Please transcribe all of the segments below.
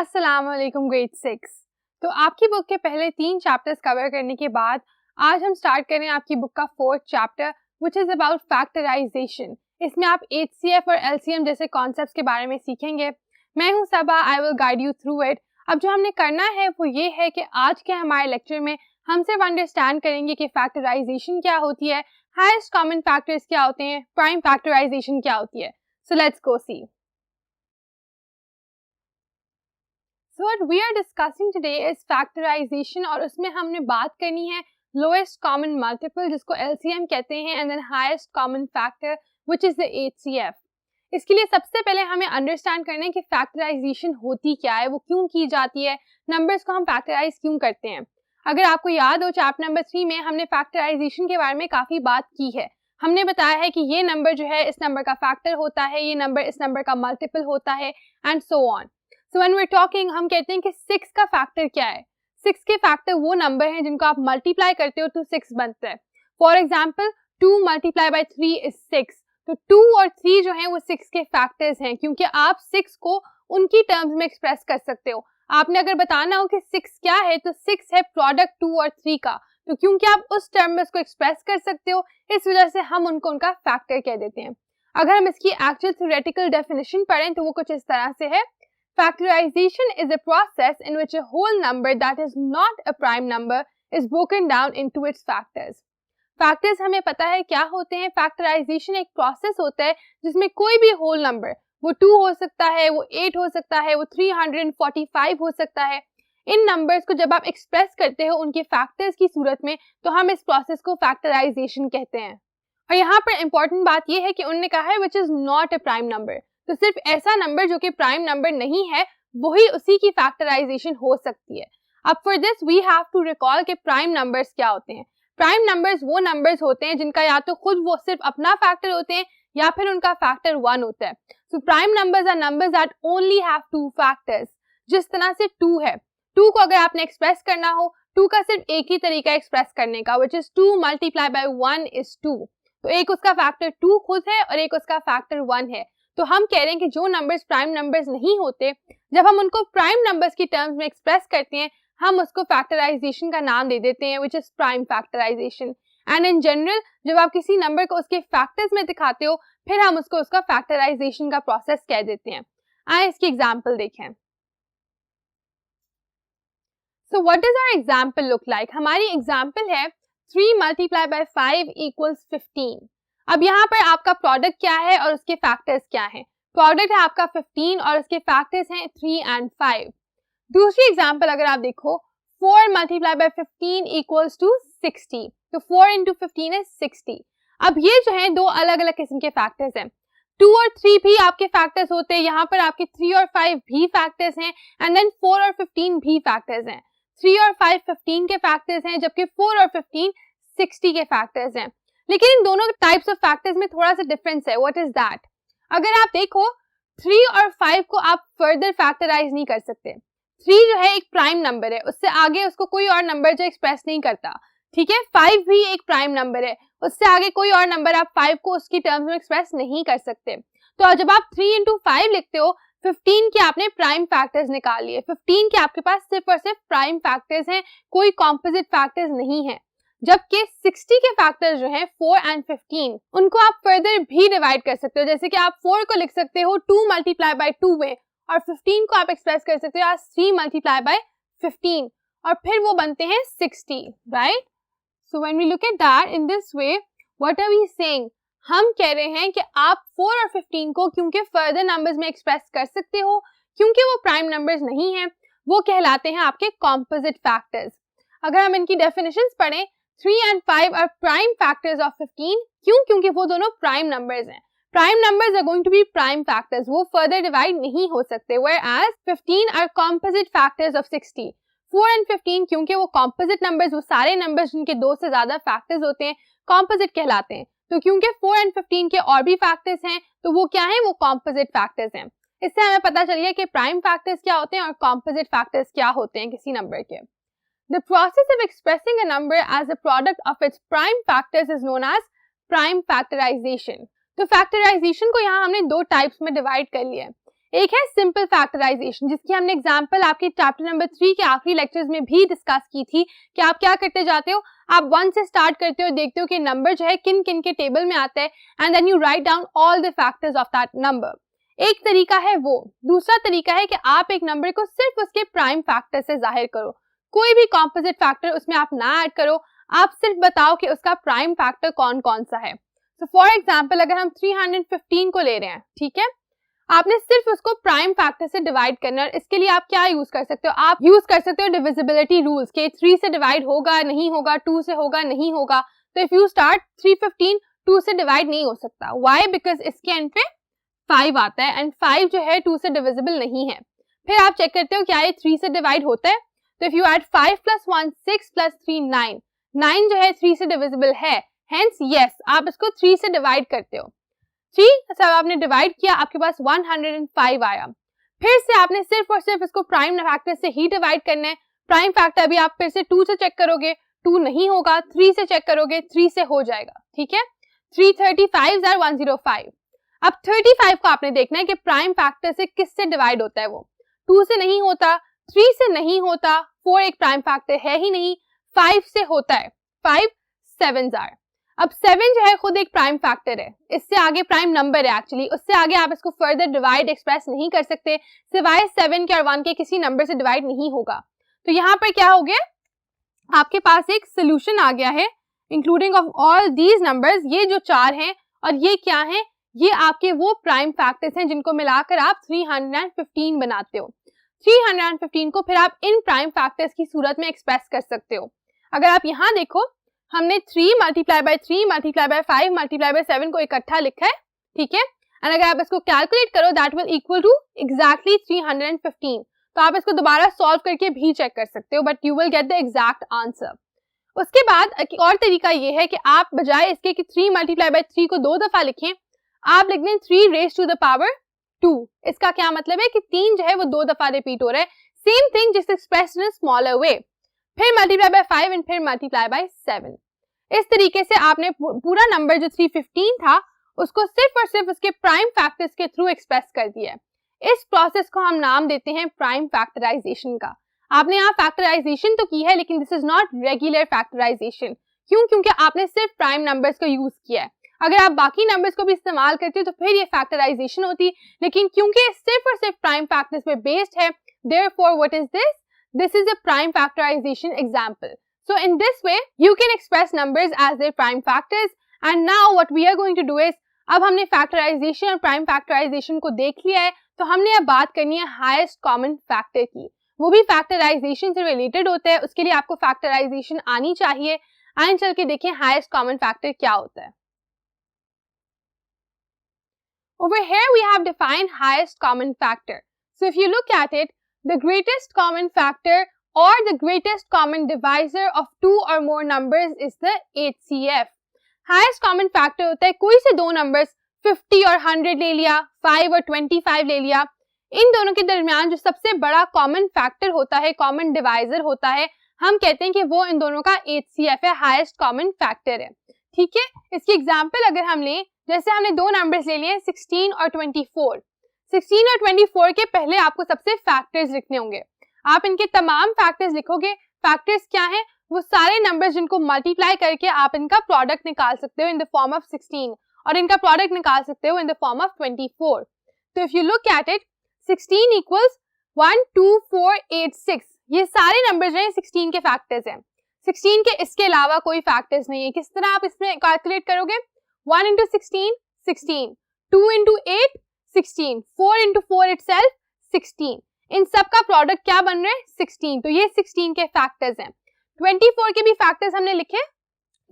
अस्सलाम वालेकुम ग्रेड 6। तो आपकी बुक के पहले 3 चैप्टर्स कवर करने के बाद आज हम स्टार्ट करें आपकी बुक का 4th chapter which is about factorisation. इसमें आप HCF और LCM जैसे कॉन्सेप्ट्स के बारे में सीखेंगे। मैं हूं Saba, I will guide you through it. अब जो हमने करना है वो ये है कि आज के हमारे लेक्चर में हम सिर्फ अंडरस्टैंड करेंगे कि फैक्टराइजेशन क्या होती है, हाईएस्ट कॉमन फैक्टर्स क्या होते हैं, प्राइम फैक्टराइजेशन क्या होती है। So let's go see. So what we are discussing today is factorization और उसमें हमने बात करनी है lowest common multiple जिसको LCM कहते हैं and then highest common factor which is the HCF। इसके लिए सबसे पहले हमें अंडरस्टैंड करना है कि फैक्टराइजेशन होती क्या है, वो क्यों की जाती है, नंबर्स को हम फैक्टराइज क्यों करते हैं। अगर आपको याद हो चैप्टर नंबर 3 में हमने फैक्टराइजेशन के बारे में काफ़ी बात की है। हमने बताया है कि ये नंबर जो है इस नंबर का फैक्टर होता है, ये नंबर इस नंबर का मल्टीपल होता है and so on. So when we are talking हम कहते हैं कि 6 का फैक्टर क्या है। 6 के फैक्टर वो नंबर हैं जिनको आप मल्टीप्लाई करते हो तो 6 बनता है। For example 2 multiply by 3 is 6। तो 2 और 3 जो हैं वो 6 के फैक्टर्स हैं क्योंकि आप 6 को उनकी टर्म्स में एक्सप्रेस कर सकते हो। आपने अगर बताना हो कि 6 क्या है तो 6 है प्रोडक्ट 2 और 3 का। तो क्योंकि आप उस टर्म में उसको एक्सप्रेस कर सकते हो इस वजह से हम उनको उनका फैक्टर कह देते हैं। अगर हम इसकी एक्चुअल थ्योरेटिकल डेफिनेशन पढ़ें तो वो कुछ इस तरह से है। Factorization is a process in which a whole number that is not a prime number is broken down into its factors. Factors हमें पता है क्या होते हैं। Factorization एक process होता है जिसमें कोई भी whole number, वो 2 हो सकता है, वो 8 हो सकता है, वो 345 हो सकता है। इन numbers को जब आप express करते हो उनके factors की सूरत में तो हम इस process को factorization कहते हैं। और यहाँ पर important बात ये है कि उन्होंने कहा है which is not a prime number। तो सिर्फ ऐसा नंबर जो कि प्राइम नंबर नहीं है वही उसी की फैक्टराइजेशन हो सकती है। अब for this we have to recall कि प्राइम नंबर्स क्या होते हैं। प्राइम नंबर्स वो नंबर्स होते हैं जिनका या तो खुद वो सिर्फ अपना फैक्टर होते हैं या फिर उनका फैक्टर 1 होता है। So prime numbers are numbers that only have 2 factors. जिस तरह से 2 है, 2 को अगर आपने एक्सप्रेस करना हो, 2 का सिर्फ एक ही तरीका एक्सप्रेस करने का which is 2 multiply by 1 is 2। तो एक उसका फैक्टर 2 खुद है और एक उसका फैक्टर 1 है। तो हम कह रहे हैं कि जो नंबर्स प्राइम नंबर्स नहीं होते जब हम उनको प्राइम नंबर्स की टर्म्स में एक्सप्रेस करते हैं हम उसको फैक्टराइजेशन का नाम दे देते हैं which is prime factorisation. And in general जब आप किसी नंबर को उसके फैक्टर्स में दिखाते हो फिर हम उसको उसका फैक्टराइजेशन का प्रोसेस कह देते हैं। आइए इसकी एग्जाम्पल देखें। So what does our example look like. हमारी एग्जाम्पल है 3 मल्टीप्लाई बाय 5 इक्वल्स 15। अब यहाँ पर आपका प्रोडक्ट क्या है और उसके फैक्टर्स क्या हैं। प्रोडक्ट है आपका 15 और उसके फैक्टर्स हैं 3 एंड 5। दूसरी एग्जांपल अगर आप देखो 4 मल्टीप्लाई बाय 15 इक्वल्स टू 60। तो 4 इंटू 15 इज 60। अब ये जो है दो अलग अलग किस्म के फैक्टर्स हैं। 2 और 3 भी आपके फैक्टर्स होते हैं, यहाँ पर आपके 3 और 5 भी फैक्टर्स हैं एंड देन 4 और 15 भी फैक्टर्स हैं। 3 और 5 15 के फैक्टर्स हैं जबकि 4 और 15 60 के फैक्टर्स हैं। लेकिन इन दोनों टाइप्स ऑफ फैक्टर्स में थोड़ा सा डिफरेंस है। What is that. अगर आप देखो 3 और 5 को आप फर्दर फैक्टराइज नहीं कर सकते। 3 जो है एक प्राइम नंबर है, उससे आगे उसको कोई और नंबर जो एक्सप्रेस नहीं करता, ठीक है। 5 भी एक प्राइम नंबर है, उससे आगे कोई और नंबर आप 5 को उसकी टर्म्स में एक्सप्रेस नहीं कर सकते। तो जब आप 3 इंटू 5 लिखते हो 15 के आपने प्राइम फैक्टर्स निकाल लिए। 15 के आपके पास सिर्फ और सिर्फ प्राइम फैक्टर्स हैं, कोई कॉम्पोजिट फैक्टर्स नहीं है। जबकि 60 के फैक्टर्स जो हैं 4 एंड 15 उनको आप फर्दर भी डिवाइड कर सकते हो। जैसे कि आप 4 को लिख सकते हो 2 मल्टीप्लाई बाय 2 में और 15 को आप एक्सप्रेस कर सकते हो 3 मल्टीप्लाई बाय 15 और फिर वो बनते हैं 60, right. So when we look at that in this way what are we saying, हम कह रहे हैं कि आप 4 और 15 को क्योंकि फर्दर नंबर्स में एक्सप्रेस कर सकते हो क्योंकि वो प्राइम नंबर्स नहीं हैं, वो कहलाते हैं आपके कॉम्पोजिट फैक्टर्स। अगर हम इनकी डेफिनेशंस पढ़ें 3 and 5 are prime factors of 15। क्यों? क्योंकि वो दोनों प्राइम नंबर्स हैं। Prime numbers are going to be prime factors, वो फर्दर डिवाइड नहीं हो सकते। whereas 15 are composite factors of 60। 4 and 15 क्योंकि वो composite numbers, वो सारे नंबर्स जिनके 2 से ज्यादा फैक्टर्स होते हैं composite कहलाते हैं। तो क्योंकि 4 and 15 के और भी फैक्टर्स हैं तो वो क्या है, वो composite फैक्टर्स हैं। इससे हमें पता चल गया कि प्राइम फैक्टर्स क्या होते हैं और composite फैक्टर्स क्या होते हैं किसी नंबर के। The process of expressing a number as a product of its prime factors is known as prime factorization। तो factorization को यहाँ हमने 2 टाइप्स में डिवाइड कर लिया है। एक है सिंपल फैक्टराइजेशन, जिसकी हमने एग्जांपल आपके चैप्टर नंबर 3 के आखिरी लेक्चर्स में भी डिस्कस की थी कि आप क्या करते जाते हो, आप 1 से स्टार्ट करते हो, देखते हो कि नंबर जो है किन किन के टेबल में आता है and then you write down all the factors of that number. एक तरीका है वो। दूसरा तरीका है कि आप एक नंबर को सिर्फ उसके प्राइम फैक्टर से जाहिर करो, कोई भी कॉम्पोजिट फैक्टर उसमें आप ना ऐड करो, आप सिर्फ बताओ कि उसका प्राइम फैक्टर कौन कौन सा है। तो फॉर एग्जाम्पल अगर हम 315 को ले रहे हैं, ठीक है, आपने सिर्फ उसको प्राइम फैक्टर से डिवाइड करना है। इसके लिए आप क्या यूज कर सकते हो, आप यूज कर सकते हो डिविजिबिलिटी रूल्स के 3 से डिवाइड होगा नहीं होगा, 2 से होगा नहीं होगा। तो इफ यू स्टार्ट 315, 2 से डिवाइड नहीं हो सकता। व्हाई? बिकॉज इसके एंड पे 5 आता है एंड 5 जो है 2 से डिविजिबल नहीं है। फिर आप चेक करते हो क्या ये 3 से डिवाइड होता है, तो इफ यू ऐड 5 + 1 6 + 3 9, 9 जो है 3 से डिविजिबल है, हेंस यस आप इसको 3 से डिवाइड करते हो। 3 सब आपने डिवाइड किया, आपके पास 105 आया। फिर से आपने सिर्फ और सिर्फ इसको प्राइम फैक्टर से ही डिवाइड करना है। प्राइम फैक्टर अभी आप फिर से 2 से चेक करोगे, 2 नहीं होगा, 3 से चेक करोगे, 3 से हो जाएगा, ठीक है। 335 are 105। अब 35 को आपने देखना है कि प्राइम फैक्टर से किससे डिवाइड होता है वो। 2 से नहीं होता, 3 से नहीं होता, 4 एक प्राइम फैक्टर है ही नहीं, 5 से होता है, 5 7s are। अब 7 जो है खुद एक प्राइम फैक्टर है, इससे आगे प्राइम नंबर है एक्चुअली, उससे आगे आप इसको फर्दर डिवाइड एक्सप्रेस नहीं कर सकते, सिवाय 7 के और 1 के किसी नंबर से डिवाइड नहीं होगा। तो यहाँ पर क्या हो गया, आपके पास एक सोल्यूशन आ गया है including of all these numbers. ये जो 4 हैं और ये क्या है, ये आपके वो प्राइम फैक्टर्स हैं जिनको मिलाकर आप 315 बनाते हो। 315 को फिर आप इन प्राइम फैक्टर्स की सूरत में एक्सप्रेस कर सकते हो। अगर आप यहाँ देखो, हमने 3 × 3 × 5 × 7 को इकट्ठा लिखा है, ठीक है, एंड अगर आप इसको कैलकुलेट करो that will equal to exactly 315। तो आप इसको दोबारा सॉल्व करके भी चेक कर सकते हो, but you will get the exact answer. उसके बाद एक और तरीका ये है कि आप बजाय इसके कि 3 × 3 को 2 दफा लिखें, आप लिख दें 3 raised to the power 2। इसका क्या मतलब है कि 3 जो है वो 2 दफा रिपीट हो रहा है, same thing just expressed in a smaller way, फिर मल्टीप्लाई बाय 5 एंड फिर मल्टीप्लाई बाय 7। इस तरीके से आपने पूरा नंबर जो 315 था उसको सिर्फ और सिर्फ उसके प्राइम फैक्टर्स के थ्रू एक्सप्रेस कर दिया है। इस प्रोसेस को हम नाम देते हैं प्राइम फैक्टराइजेशन का। आपने यहाँ फैक्टराइजेशन तो की है, लेकिन this is not regular factorization. क्यों? क्योंकि आपने सिर्फ प्राइम नंबर्स को यूज किया है। अगर आप बाकी नंबर्स को भी इस्तेमाल करते तो फिर ये फैक्टराइजेशन होती, लेकिन क्योंकि सिर्फ और सिर्फ प्राइम फैक्टर्स पे बेस्ड है, therefore what is this? This is a prime factorization example. So in this way you can express numbers as their prime factors, and now what we are going to do is, अब हमने factorisation और prime factorisation को देख लिया है, तो हमने अब बात करनी है हाईएस्ट कॉमन फैक्टर की। वो भी फैक्टराइजेशन से रिलेटेड होता है, उसके लिए आपको फैक्टराइजेशन आनी चाहिए। आइए चल के देखें हाईएस्ट कॉमन फैक्टर क्या होता है। Over here we have defined highest common factor. So if you look at it, the greatest common factor or the greatest common divisor of 2 or more numbers is the HCF. Highest common factor होता है कोई से दो numbers 50 और 100 ले लिया, 5 और 25 ले लिया, इन दोनों के दरमियान जो सबसे बड़ा कॉमन फैक्टर होता है, कॉमन डिवाइजर होता है, हम कहते हैं कि वो इन दोनों का HCF है, हाईएस्ट कॉमन फैक्टर है। ठीक है, इसकी एग्जांपल अगर हम लें, जैसे हमने दो नंबर्स ले लिए 16 और 24। 16 और 24 के पहले आपको सबसे फैक्टर्स लिखने होंगे। आप इनके तमाम फैक्टर्स लिखोगे। फैक्टर्स क्या है? वो सारे नंबर्स जिनको मल्टीप्लाई करके आप इनका प्रोडक्ट निकाल सकते हो इन द फॉर्म ऑफ 16, और इनका प्रोडक्ट निकाल सकते हो इन द फॉर्म ऑफ 24। तो if you look at it, 16 equals 1 2 4 8 6, ये सारे नंबर्स हैं 16 के फैक्टर्स हैं। 16 के इसके अलावा कोई फैक्टर्स नहीं है। किस तरह आप इसमें कैलकुलेट करोगे? 1 into 16 16, 2 into 8 16, 4 into 4 itself 16, इन सब का प्रोडक्ट क्या बन रहा है? 16। तो ये 16 के फैक्टर्स हैं। 24 के भी फैक्टर्स हमने लिखे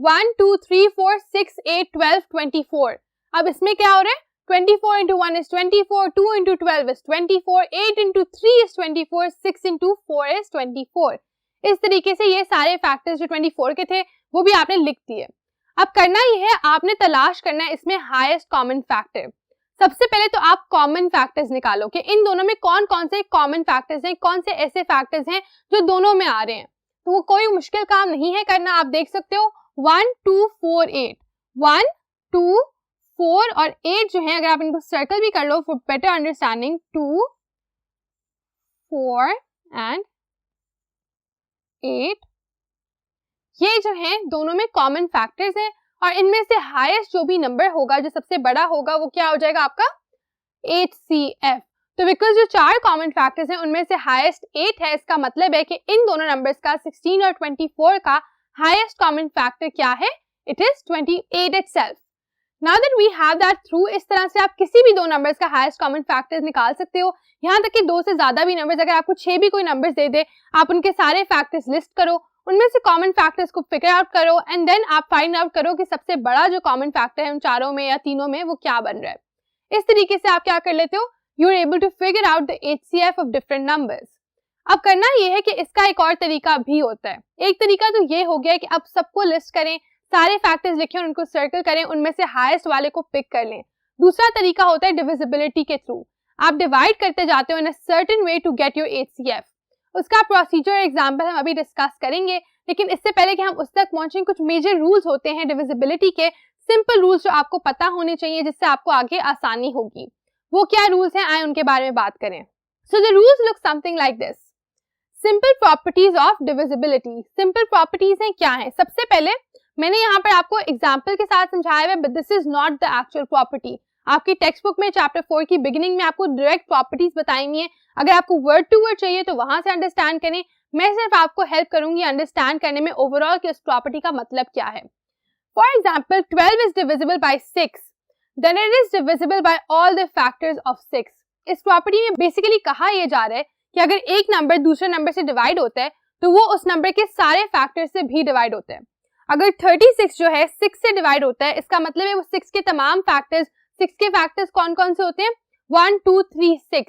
1 2 3 4 6 8 12 24। अब इसमें क्या हो रहा है? 24 into 1 is 24, 2 into 12 is 24, 8 into 3 is 24, 6 into 4 is 24। इस तरीके से ये सारे फैक्टर्स जो 24 के थे वो भी आपने लिख दिए। अब करना ये है, आपने तलाश करना है इसमें हाईएस्ट कॉमन फैक्टर। सबसे पहले तो आप कॉमन फैक्टर्स निकालो कि इन दोनों में कौन कौन से कॉमन फैक्टर्स हैं, कौन से ऐसे फैक्टर्स हैं जो दोनों में आ रहे हैं। तो वो कोई मुश्किल काम नहीं है करना। आप देख सकते हो 1 2 4 8, 1 2 4 और 8 जो है, अगर आप इनको सर्कल भी कर लो फॉर बेटर अंडरस्टैंडिंग, 2, 4 एंड 8, ये जो है दोनों में कॉमन फैक्टर्स हैं और इनमें से हाईएस्ट जो भी नंबर होगा, जो सबसे बड़ा होगा, वो क्या हो जाएगा आपका 8CF। तो बिकॉज जो 4 कॉमन फैक्टर्स हैं उनमें से हाईएस्ट 8 है, इसका मतलब है कि इन दोनों नंबर्स का 16 और 24 का हाईएस्ट कॉमन फैक्टर क्या है, it is 28 itself. Now that we have that through, इस तरह से आप किसी भी दो नंबर्स का हाईएस्ट कॉमन फैक्टर्स निकाल सकते हो, यहाँ तक कि 2 से ज्यादा भी नंबर्स, अगर आपको 6 भी कोई नंबर्स दे दे, आप उनके सारे फैक्टर्स लिस्ट करो, उनमें से कॉमन फैक्टर्स को फिगर आउट करो एंड देन आप फाइंड आउट करो कि सबसे बड़ा जो कॉमन फैक्टर है उन चारों में या तीनों में वो क्या बन रहा है। इस तरीके से आप क्या कर लेते हो, you are able to figure out the HCF of different numbers. अब करना ये है कि इसका एक और तरीका भी होता है। एक तरीका तो ये हो गया कि आप सबको लिस्ट करें, सारे फैक्टर्स लिखें, उनको सर्कल करें, उनमें से हाईएस्ट वाले को पिक कर लें। दूसरा तरीका होता है डिविजिबिलिटी के थ्रू, आप डिवाइड करते जाते हो in a certain way to get your HCF। उसका प्रोसीजर एग्जांपल हम अभी डिस्कस करेंगे, लेकिन इससे पहले कि हम उस तक पहुंचें, कुछ मेजर रूल्स होते हैं डिविजिबिलिटी के, सिंपल रूल्स जो आपको पता होने चाहिए जिससे आपको आगे आसानी होगी। वो क्या रूल्स हैं, आए उनके बारे में बात करें। So the rules look something like this. Simple properties of divisibility. Simple properties हैं क्या है, सबसे पहले मैंने यहाँ पर आपको एग्जाम्पल के साथ समझाया है, but this is not the actual property. आपकी टेक्स्ट बुक में चैप्टर 4 की बिगिनिंग में आपको डायरेक्ट प्रॉपर्टीज बताएंगी है, अगर आपको वर्ड टू वर्ड चाहिए तो वहां से अंडरस्टैंड करें। मैं सिर्फ आपको हेल्प करूंगी अंडरस्टैंड करने में ओवरऑल कि उस प्रॉपर्टी का मतलब क्या है। For example 12 is divisible by 6, then it is divisible by all the factors of 6। इस प्रॉपर्टी में बेसिकली कहा यह जा रहा है कि अगर एक नंबर दूसरे नंबर से डिवाइड होता है तो वो उस नंबर के सारे फैक्टर्स से भी डिवाइड होता है। अगर 36 जो है 6 से डिवाइड होता है, इसका मतलब है वो 6 के तमाम फैक्टर्स, 6 के फैक्टर्स कौन कौन से होते हैं, 1 2 3 6,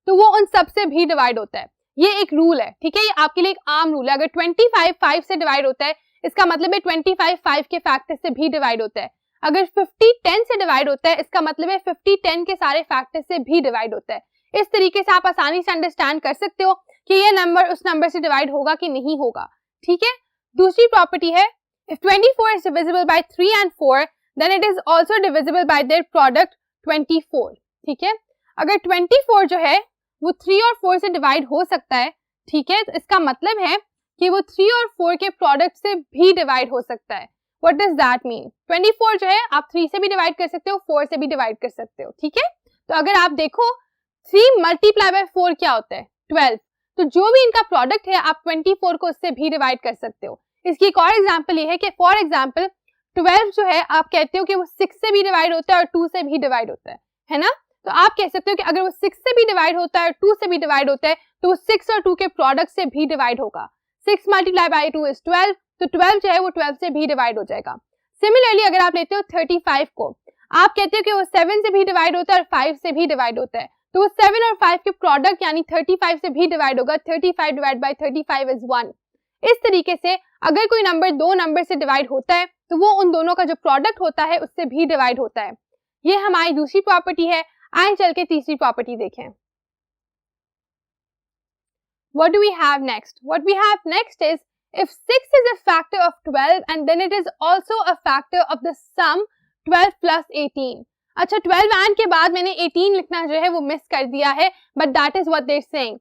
तो वो उन सब से भी डिवाइड होता है। ये एक रूल है, ठीक है, ये आपके लिए एक आम रूल है। अगर 25 5 से डिवाइड होता है, इसका मतलब है 25 5 के फैक्टर्स से भी डिवाइड होता है। अगर 50 10 से डिवाइड होता है, इसका मतलब है 50 10 के सारे फैक्टर्स से भी डिवाइड होता है। इस तरीके से आप आसानी से अंडरस्टैंड कर सकते हो कि ये नंबर उस नंबर से डिवाइड होगा कि नहीं होगा, ठीक है। दूसरी प्रॉपर्टी है, if 24 is divisible by 3 and 4, then it is also divisible by their product 24, ठीक है। अगर 24 जो है वो 3 और 4 से डिवाइड हो सकता है, ठीक है, तो इसका मतलब है कि वो 3 और 4 के प्रोडक्ट से भी डिवाइड हो सकता है। What does that mean? 24 जो है आप 3 से भी डिवाइड कर सकते हो, 4 से भी डिवाइड कर सकते हो, ठीक है। तो अगर आप देखो 3 मल्टीप्लाई बाय 4 क्या होता है, 12, तो जो भी इनका प्रोडक्ट है आप 24 को उससे भी डिवाइड कर सकते हो। इसकी एक और एग्जांपल ये है कि फॉर एग्जांपल 12 जो है आप कहते हो कि वो 6 से भी डिवाइड होता है और 2 से भी डिवाइड होता है ना। तो आप कह सकते हो कि अगर वो 6 से भी डिवाइड होता है और 2 से भी डिवाइड होता है तो वो 6 और 2 के प्रोडक्ट से भी डिवाइड होगा। 6 मल्टीप्लाई बाय 2 इज 12, तो 12 जो है वो 12 से भी डिवाइड हो जाएगा। सिमिलरली अगर आप लेते हो 35 को, आप कहते हो कि वो 7 से भी डिवाइड होता है और 5 से भी डिवाइड होता है, तो वो 7 और 5 के प्रोडक्ट यानी 35 से भी डिवाइड होगा। 35 डिवाइड बाय 35 इज 1। इस तरीके से अगर कोई नंबर दो नंबर से डिवाइड होता है तो वो उन दोनों का जो प्रोडक्ट होता है उससे भी डिवाइड होता है। ये हमारी दूसरी प्रॉपर्टी है। आइए चल के तीसरी प्रॉपर्टी देखें। What do we have next? What we have next is if 6 is a factor of 12 and then it is also a factor of the sum 12 plus 18. अच्छा 12 and के बाद मैंने 18 लिखना जो है वो मिस कर दिया है, but that is what they're saying.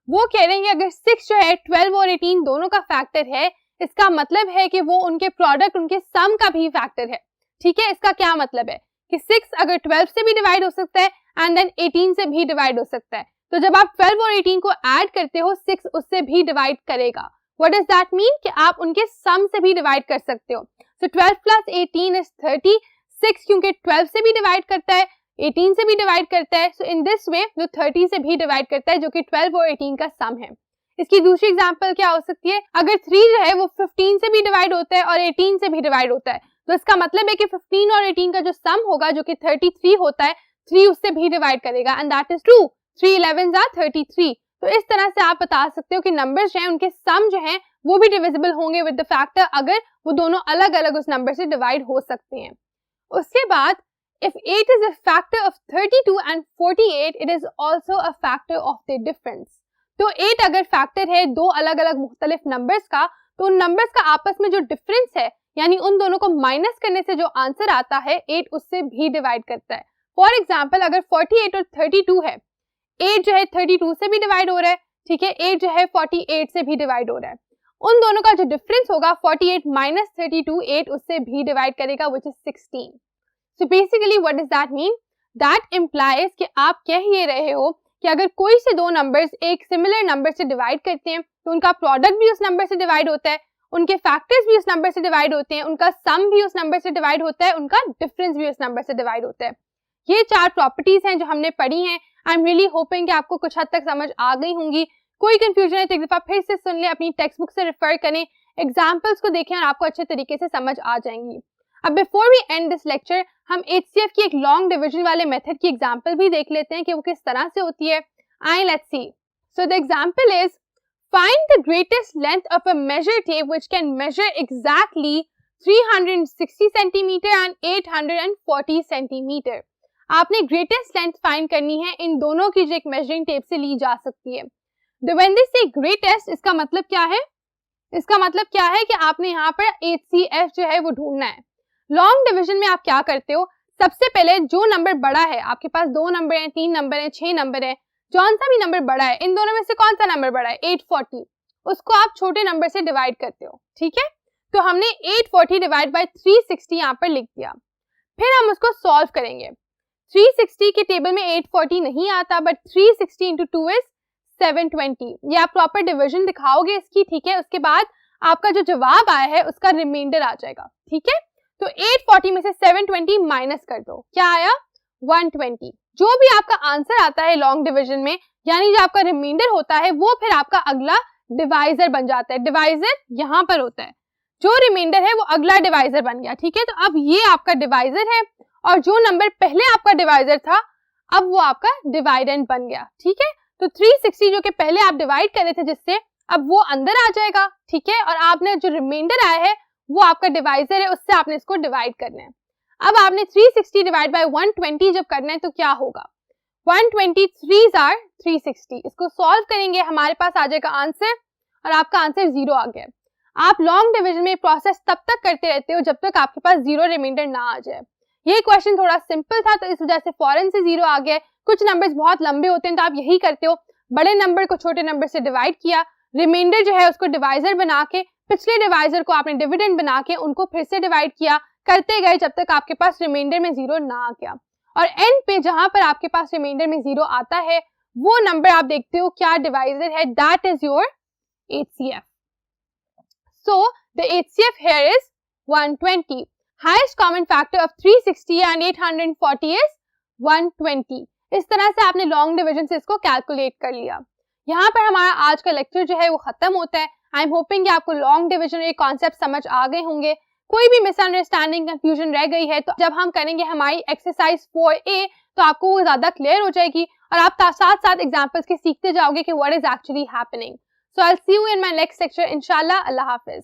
वो कह रहे हैं कि अगर 6 जो है 12 और 18 दोनों का फैक्टर है, इसका मतलब है कि वो उनके प्रोडक्ट उनके सम का भी फैक्टर है, ठीक है। इसका क्या मतलब है कि 6 अगर 12 से भी डिवाइड हो सकता है एंड देन 18 से भी डिवाइड हो सकता है, तो जब आप 12 और 18 को ऐड करते हो 6 उससे भी डिवाइड करेगा। व्हाट डज दैट मीन कि आप उनके सम से भी डिवाइड कर सकते हो। सो 12 प्लस 18 इज 30। 6 क्योंकि 12 से भी डिवाइड करता है, 18 से भी डिवाइड करता है, सो इन दिस वे वो 30 से भी डिवाइड करता है जो कि 12 और 18 का सम है। इसकी दूसरी एग्जांपल क्या हो सकती है, अगर 3 जो है वो 15 से भी डिवाइड होता है और 18 से भी डिवाइड होता है, तो इसका मतलब है कि 15 और 18 का जो सम होगा जो कि 33 होता है, 3 उससे भी डिवाइड करेगा and that is true. 3 11s are 33। तो इस तरह से आप बता सकते हो कि नंबर्स जो हैं उनके सम जो हैं वो भी डिविजिबल होंगे विद द फैक्टर अगर वो दोनों अलग अलग उस नंबर से डिवाइड हो सकते हैं। उसके बाद if 8 is a factor of 32 and 48 it is also a factor of their difference। तो 8 अगर फैक्टर है दो अलग अलग मुख्तलिफ नंबर्स का, तो उन नंबर्स का आपस में जो डिफरेंस है यानी उन दोनों को माइनस करने से जो आंसर आता है 8 उससे भी डिवाइड करता है। फॉर एग्जाम्पल अगर 48 और 32 है, 8 जो है 32 से भी डिवाइड हो रहा है, ठीक है, 8 जो है 48 से भी डिवाइड हो रहा है। उन दोनों का जो डिफरेंस होगा 48 माइनस 32, 8 उससे भी डिवाइड करेगा, which is 16। So basically what does that mean? That implies कि आप कह ये रहे हो कि अगर कोई से दो नंबर्स एक सिमिलर नंबर से डिवाइड करते हैं तो उनका प्रोडक्ट भी उस नंबर से डिवाइड होता है, उनके फैक्टर्स भी उस नंबर से डिवाइड होते हैं, उनका सम भी उस नंबर से डिवाइड होता है, उनका डिफरेंस भी उस नंबर से डिवाइड होता है। ये 4 प्रॉपर्टीज हैं जो हमने पढ़ी हैं। आई एम रियली होपिंग कि आपको कुछ हद तक समझ आ गई होंगी। कोई कंफ्यूजन है तो एक दफा फिर से सुन ले, अपनी टेक्स्ट बुक से रेफर करें, एग्जाम्पल्स को देखें और आपको अच्छे तरीके से समझ आ जाएंगी। अब before we end this lecture हम HCF की एक लॉन्ग डिवीजन वाले मेथड की एग्जाम्पल भी देख लेते हैं कि वो किस तरह से होती है। I let's see. So the example is find the greatest length of a measure tape which can measure exactly 360 centimeter and 840 centimeter। आपने greatest length find करनी है इन दोनों की जो एक measuring tape से ली जा सकती है। When they say greatest, इसका मतलब क्या है? इसका मतलब क्या है कि आपने यहाँ पर HCF जो है वो ढूंढना है। लॉन्ग डिवीजन में आप क्या करते हो? सबसे पहले जो नंबर बड़ा है, आपके पास 2 नंबर है, 3 नंबर है, 6 नंबर है, जौन सा भी नंबर बड़ा है, इन दोनों में से कौन सा नंबर बड़ा है? 840। उसको आप छोटे नंबर से डिवाइड करते हो, ठीक है। तो हमने 840 डिवाइड बाय 360 यहाँ पर लिख दिया। फिर हम उसको सॉल्व करेंगे। 360 के टेबल में 840 नहीं आता, बट 360 इंटू 2 इज 720। ये आप प्रॉपर डिवीजन दिखाओगे इसकी, ठीक है। उसके बाद आपका जो जवाब आया है उसका रिमाइंडर आ जाएगा, ठीक है। तो 840 में से 720 माइनस कर दो, क्या आया? 120। जो भी आपका आंसर आता है लॉन्ग डिवीजन में, यानी जो आपका रिमाइंडर होता है वो फिर आपका अगला डिवाइजर बन जाता है। डिवाइजर यहाँ पर होता है, जो रिमाइंडर है वो अगला डिवाइजर बन गया, ठीक है। तो अब ये आपका डिवाइजर है और जो नंबर पहले आपका डिवाइजर था अब वो आपका डिवाइडेंड बन गया, ठीक है। तो 360 जो कि पहले आप डिवाइड कर रहे थे जिससे, अब वो अंदर आ जाएगा, ठीक है। और आपने जो रिमाइंडर आया है वो आपका डिवाइजर है, उससे आपने इसको डिवाइड करना है। अब आपने 360 डिवाइड बाय 120 जब करना है तो क्या होगा? 123 आर 360। इसको सॉल्व करेंगे, हमारे पास आ जाएगा आंसर और आपका आंसर 0 आ गया। आप लॉन्ग डिवीजन में प्रोसेस तब तक करते रहते हो जब तक आपके पास 0 रिमाइंडर ना आ जाए। ये क्वेश्चन थोड़ा सिंपल था तो इस वजह से फौरन से 0 आ गया। कुछ नंबर्स बहुत लंबे होते हैं तो आप यही करते हो, बड़े नंबर को छोटे नंबर से डिवाइड किया, रिमाइंडर जो है उसको डिवाइजर बना के, पिछले डिवाइजर को आपने डिविडेंड बना के उनको फिर से डिवाइड किया, करते गए जब तक आपके पास रिमाइंडर में 0 ना आ गया। और एंड पे जहां पर आपके पास रिमाइंडर में 0 आता है वो नंबर आप देखते हो क्या डिवाइजर है, that is your HCF। So the HCF here is 120. Highest common factor of 360 and 840 is 120। इस तरह से आपने लॉन्ग डिवीजन से इसको कैलकुलेट कर लिया। यहाँ पर हमारा आज का लेक्चर जो है वो खत्म होता है। आई एम होपिंग कि आपको लॉन्ग डिवीजन के कॉन्सेप्ट समझ आ गए होंगे। कोई भी मिसअंडरस्टैंडिंग कंफ्यूजन रह गई है तो जब हम करेंगे हमारी एक्सरसाइज 4A तो आपको वो ज्यादा क्लियर हो जाएगी और आप साथ साथ एग्जांपल्स के सीखते जाओगे कि what is actually happening. So I will see you in my next lecture इंशाल्लाह। अल्लाह हाफिज।